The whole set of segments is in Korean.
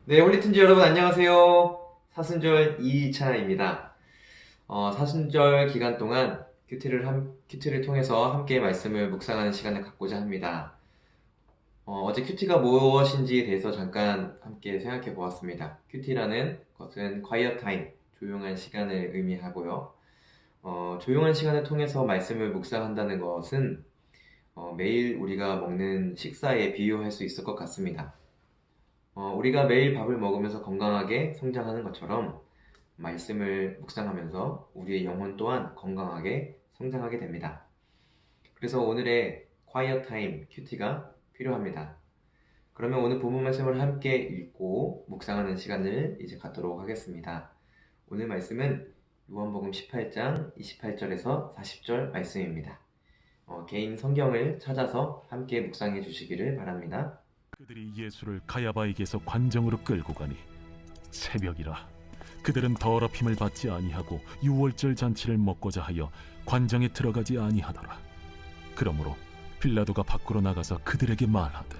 네, 홀리튼지 여러분 안녕하세요. 사순절 2차입니다. 사순절 기간 동안 큐티를 통해서 함께 말씀을 묵상하는 시간을 갖고자 합니다. 어제 큐티가 무엇인지에 대해서 잠깐 함께 생각해 보았습니다. 큐티라는 것은 quiet time, 조용한 시간을 의미하고요. 조용한 시간을 통해서 말씀을 묵상한다는 것은 매일 우리가 먹는 식사에 비유할 수 있을 것 같습니다. 우리가 매일 밥을 먹으면서 건강하게 성장하는 것처럼 말씀을 묵상하면서 우리의 영혼 또한 건강하게 성장하게 됩니다. 그래서 오늘의 quiet time 큐티가 필요합니다. 그러면 오늘 본문 말씀을 함께 읽고 묵상하는 시간을 이제 갖도록 하겠습니다. 오늘 말씀은 요한복음 18장 28절에서 40절 말씀입니다. 개인 성경을 찾아서 함께 묵상해 주시기를 바랍니다. 그들이 예수를 가야바에게서 관정으로 끌고 가니 새벽이라. 그들은 더럽힘을 받지 아니하고 유월절 잔치를 먹고자 하여 관정에 들어가지 아니하더라. 그러므로 빌라도가 밖으로 나가서 그들에게 말하되,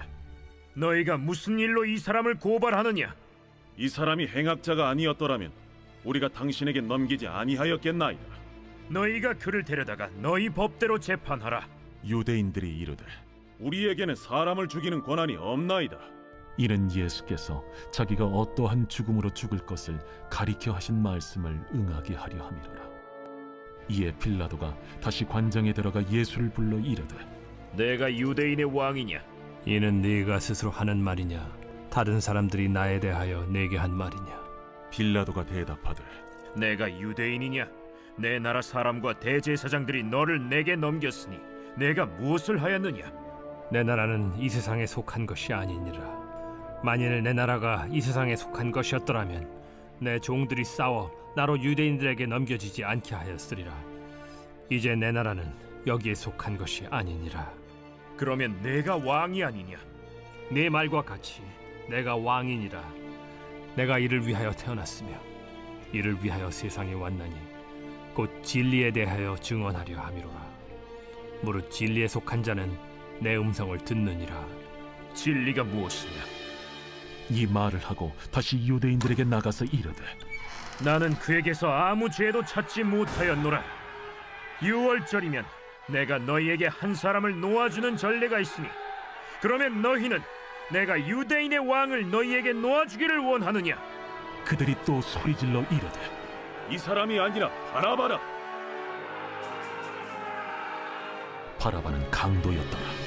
너희가 무슨 일로 이 사람을 고발하느냐? 이 사람이 행악자가 아니었더라면 우리가 당신에게 넘기지 아니하였겠나이다. 너희가 그를 데려다가 너희 법대로 재판하라. 유대인들이 이르되, 우리에게는 사람을 죽이는 권한이 없나이다. 이는 예수께서 자기가 어떠한 죽음으로 죽을 것을 가리켜 하신 말씀을 응하게 하려 함이로라. 이에 빌라도가 다시 관정에 들어가 예수를 불러 이르되, 내가 유대인의 왕이냐? 이는 네가 스스로 하는 말이냐? 다른 사람들이 나에 대하여 내게 한 말이냐? 빌라도가 대답하되, 내가 유대인이냐? 내 나라 사람과 대제사장들이 너를 내게 넘겼으니 내가 무엇을 하였느냐? 내 나라는 이 세상에 속한 것이 아니니라. 만일 내 나라가 이 세상에 속한 것이었더라면 내 종들이 싸워 나로 유대인들에게 넘겨지지 않게 하였으리라. 이제 내 나라는 여기에 속한 것이 아니니라. 그러면 내가 왕이 아니냐? 네 말과 같이 내가 왕이니라. 내가 이를 위하여 태어났으며 이를 위하여 세상에 왔나니 곧 진리에 대하여 증언하려 함이로라. 무릇 진리에 속한 자는 내 음성을 듣느니라. 진리가 무엇이냐? 이 말을 하고 다시 유대인들에게 나가서 이르되, 나는 그에게서 아무 죄도 찾지 못하였노라. 유월절이면 내가 너희에게 한 사람을 놓아주는 전례가 있으니 그러면 너희는 내가 유대인의 왕을 너희에게 놓아주기를 원하느냐? 그들이 또 소리질러 이르되, 이 사람이 아니라 바라바라. 바라바는 강도였더라.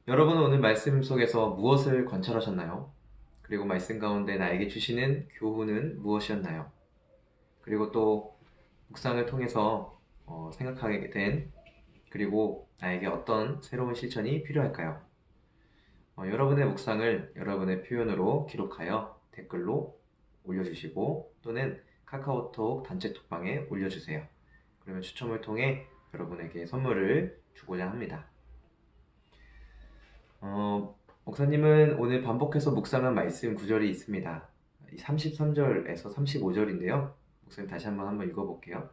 여러분은 오늘 말씀 속에서 무엇을 관찰하셨나요? 그리고 말씀 가운데 나에게 주시는 교훈은 무엇이었나요? 그리고 또 묵상을 통해서 생각하게 된 그리고 나에게 어떤 새로운 실천이 필요할까요? 여러분의 묵상을 여러분의 표현으로 기록하여 댓글로 올려주시고 또는 카카오톡 단체 톡방에 올려주세요. 그러면 추첨을 통해 여러분에게 선물을 주고자 합니다. 목사님은 오늘 반복해서 묵상한 말씀 구절이 있습니다. 33절에서 35절인데요. 목사님 다시 한번 읽어볼게요.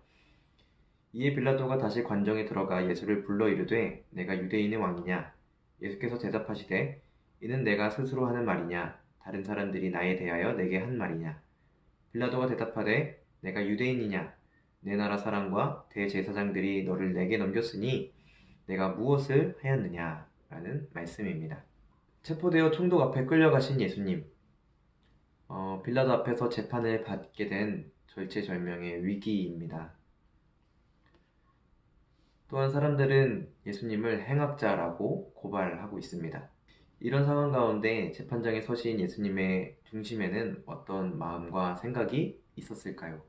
이에 빌라도가 다시 관정에 들어가 예수를 불러 이르되 내가 유대인의 왕이냐? 예수께서 대답하시되 이는 내가 스스로 하는 말이냐? 다른 사람들이 나에 대하여 내게 한 말이냐? 빌라도가 대답하되 내가 유대인이냐? 내 나라 사람과 대제사장들이 너를 내게 넘겼으니 내가 무엇을 하였느냐? 라는 말씀입니다. 체포되어 총독 앞에 끌려가신 예수님, 빌라도 앞에서 재판을 받게 된 절체절명의 위기입니다. 또한 사람들은 예수님을 행악자라고 고발하고 있습니다. 이런 상황 가운데 재판장에 서신 예수님의 중심에는 어떤 마음과 생각이 있었을까요?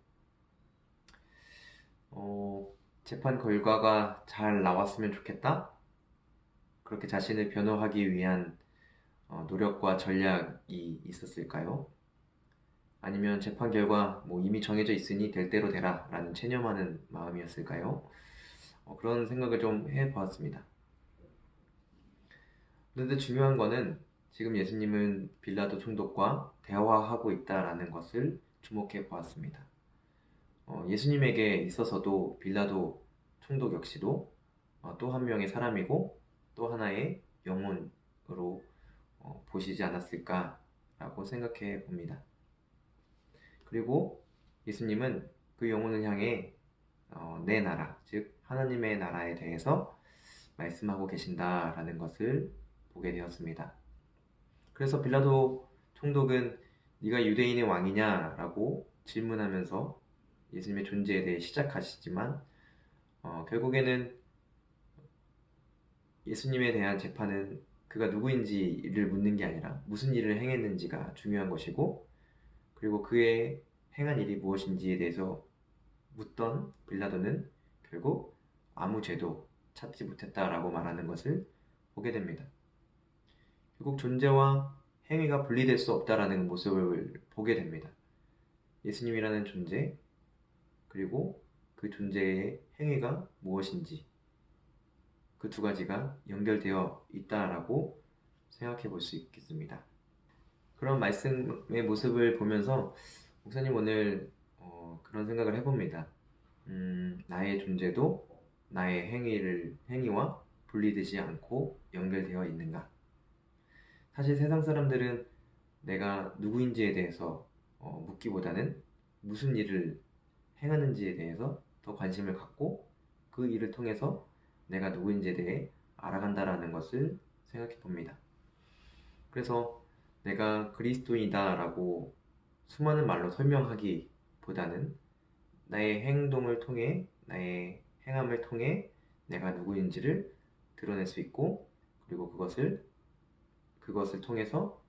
재판 결과가 잘 나왔으면 좋겠다? 그렇게 자신을 변호하기 위한 노력과 전략이 있었을까요? 아니면 재판 결과 이미 정해져 있으니 될 대로 되라 라는 체념하는 마음이었을까요? 그런 생각을 좀 해보았습니다. 그런데 중요한 거는 지금 예수님은 빌라도 총독과 대화하고 있다라는 것을 주목해 보았습니다. 예수님에게 있어서도 빌라도 총독 역시도 또 한 명의 사람이고 또 하나의 영혼으로 보시지 않았을까라고 생각해 봅니다. 그리고 예수님은 그 영혼을 향해 내 나라, 즉 하나님의 나라에 대해서 말씀하고 계신다라는 것을 보게 되었습니다. 그래서 빌라도 총독은 네가 유대인의 왕이냐라고 질문하면서 예수님의 존재에 대해 시작하시지만 결국에는 예수님에 대한 재판은 그가 누구인지를 묻는 게 아니라 무슨 일을 행했는지가 중요한 것이고, 그리고 그의 행한 일이 무엇인지에 대해서 묻던 빌라도는 결국 아무 죄도 찾지 못했다라고 말하는 것을 보게 됩니다. 결국 존재와 행위가 분리될 수 없다라는 모습을 보게 됩니다. 예수님이라는 존재, 그리고 그 존재의 행위가 무엇인지 그 두 가지가 연결되어 있다라고 생각해 볼 수 있겠습니다. 그런 말씀의 모습을 보면서 목사님 오늘 그런 생각을 해봅니다. 나의 존재도 나의 행위와 분리되지 않고 연결되어 있는가? 사실 세상 사람들은 내가 누구인지에 대해서 묻기보다는 무슨 일을 행하는지에 대해서 더 관심을 갖고 그 일을 통해서 내가 누구인지에 대해 알아간다라는 것을 생각해 봅니다. 그래서 내가 그리스도인이다라고 수많은 말로 설명하기보다는 나의 행동을 통해, 나의 행함을 통해 내가 누구인지를 드러낼 수 있고, 그리고 그것을 통해서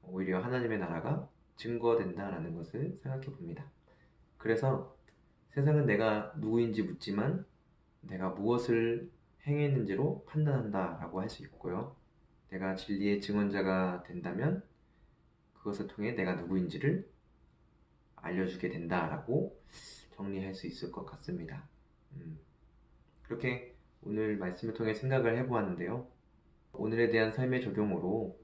오히려 하나님의 나라가 증거된다라는 것을 생각해 봅니다. 그래서 세상은 내가 누구인지 묻지만 내가 무엇을 행했는지로 판단한다라고 할 수 있고요. 내가 진리의 증언자가 된다면 그것을 통해 내가 누구인지를 알려주게 된다라고 정리할 수 있을 것 같습니다. 그렇게 오늘 말씀을 통해 생각을 해보았는데요. 오늘에 대한 삶의 적용으로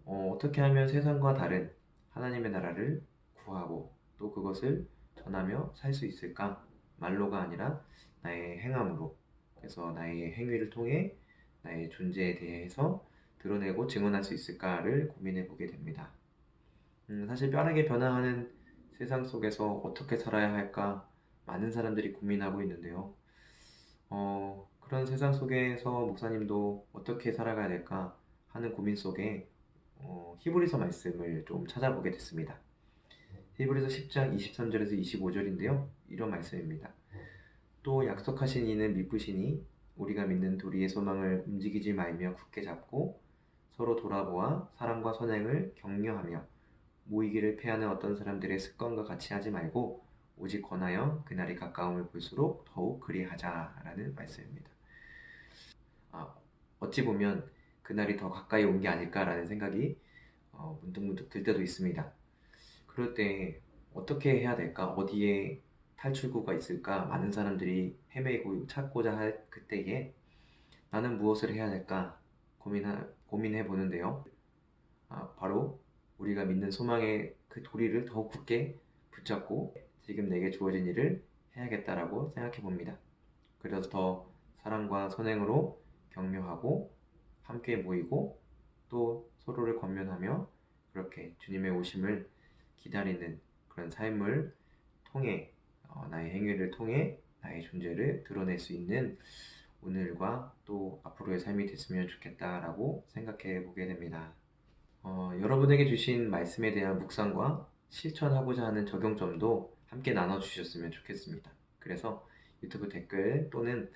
어떻게 하면 세상과 다른 하나님의 나라를 구하고 또 그것을 전하며 살 수 있을까? 말로가 아니라 나의 행함으로, 그래서 나의 행위를 통해 나의 존재에 대해서 드러내고 증언할 수 있을까를 고민해 보게 됩니다. 사실 빠르게 변화하는 세상 속에서 어떻게 살아야 할까 많은 사람들이 고민하고 있는데요. 그런 세상 속에서 목사님도 어떻게 살아가야 될까 하는 고민 속에 히브리서 말씀을 좀 찾아보게 됐습니다. 히브리서 10장 23절에서 25절인데요. 이런 말씀입니다. 또 약속하신 이는 미쁘시니 우리가 믿는 도리의 소망을 움직이지 말며 굳게 잡고 서로 돌아보아 사랑과 선행을 격려하며 모이기를 패하는 어떤 사람들의 습관과 같이 하지 말고 오직 권하여 그날이 가까움을 볼수록 더욱 그리하자라는 말씀입니다. 어찌 보면 그날이 더 가까이 온 게 아닐까라는 생각이 문득문득 들 때도 있습니다. 그럴 때 어떻게 해야 될까? 어디에 탈출구가 있을까? 많은 사람들이 헤매고 찾고자 할 그때에 나는 무엇을 해야 될까? 고민해 보는데요. 바로 우리가 믿는 소망의 그 도리를 더욱 굳게 붙잡고 지금 내게 주어진 일을 해야겠다라고 생각해 봅니다. 그래서 더 사랑과 선행으로 격려하고 함께 모이고 또 서로를 권면하며 그렇게 주님의 오심을 기다리는 그런 삶을 통해 나의 행위를 통해 나의 존재를 드러낼 수 있는 오늘과 또 앞으로의 삶이 됐으면 좋겠다라고 생각해 보게 됩니다. 여러분에게 주신 말씀에 대한 묵상과 실천하고자 하는 적용점도 함께 나눠주셨으면 좋겠습니다. 그래서 유튜브 댓글 또는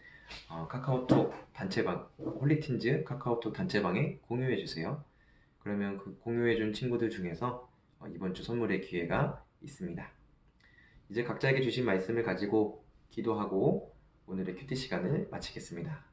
카카오톡 단체방, 홀리틴즈 카카오톡 단체방에 공유해주세요. 그러면 그 공유해준 친구들 중에서 이번 주 선물의 기회가 있습니다. 이제 각자에게 주신 말씀을 가지고 기도하고 오늘의 큐티 시간을 마치겠습니다.